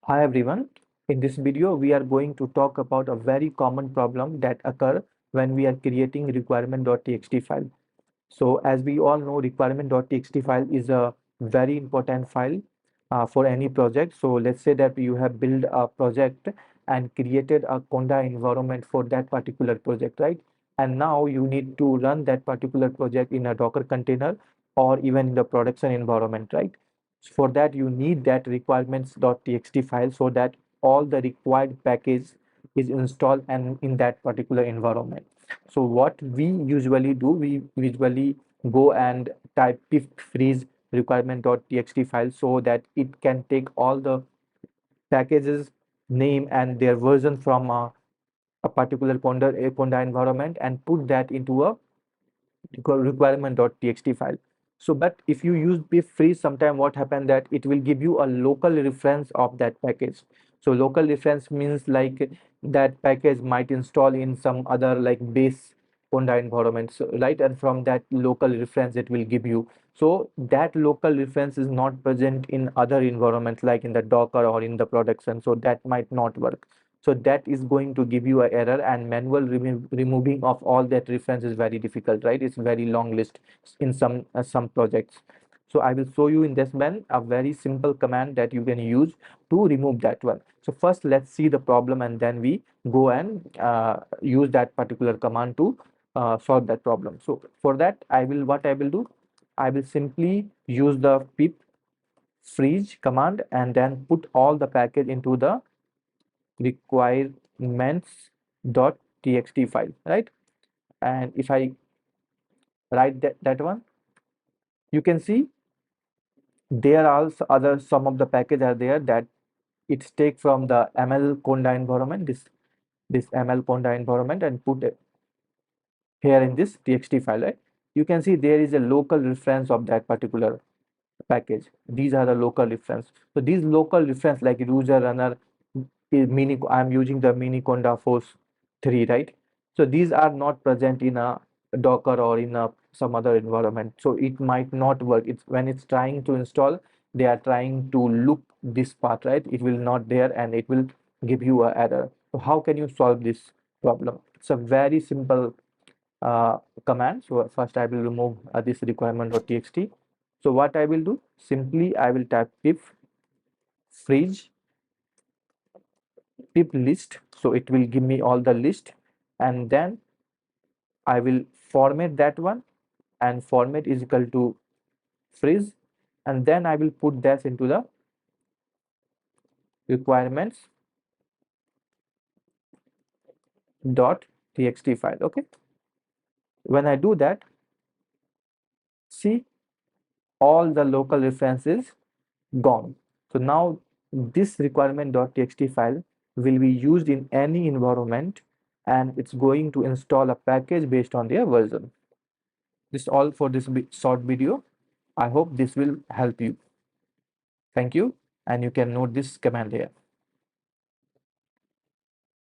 Hi everyone. In this video, we are going to talk about a very common problem that occur when we are creating requirement.txt file. So as we all know, requirement.txt file is a very important file for any project. So let's say that you have built a project and created a Conda environment for that particular project, right? And now you need to run that particular project in a Docker container or even in the production environment, right? For that, you need that requirements.txt file so that all the required package is installed and in that particular environment. So what we usually do, we usually go and type pip freeze requirement.txt file so that it can take all the packages name and their version from a particular Conda environment and put that into a requirement.txt file. So but if you use pip freeze, sometime what happen that it will give you a local reference of that package. So local reference means like that package might install in some other like base Conda environment, so, right? And from that local reference it will give you. So that local reference is not present in other environments like in the Docker or in the production, so that might not work. So that is going to give you an error, and manual removing of all that reference is very difficult, right? It's very long list in some projects. So I will show you in this one a very simple command that you can use to remove that one. So first let's see the problem and then we go and use that particular command to solve that problem. So for that what I will do, I will simply use the pip freeze command and then put all the package into the requirements.txt file, right? And if I write that one, you can see there are also other some of the package are there that it's take from the ml conda environment, this ml conda environment, and put it here in this txt file, right? You can see there is a local reference of that particular package. These are the local reference. So these local reference like user runner is mini, I'm using the mini conda force 3, right? So these are not present in a Docker or in a some other environment, so it might not work. It's when it's trying to install, they are trying to look this part, right? It will not there and it will give you a error. So how can you solve this problem? It's a very simple command. So first I will remove this requirement.txt. So what I will do, simply I will type pip freeze pip list, so it will give me all the list, and then I will format that one, and format is equal to freeze, and then I will put that into the requirements.txt file. Okay, when I do that, see all the local references gone. So now this requirement.txt file will be used in any environment, and it's going to install a package based on their version. This is all for this short video. I hope this will help you. Thank you, and you can note this command here.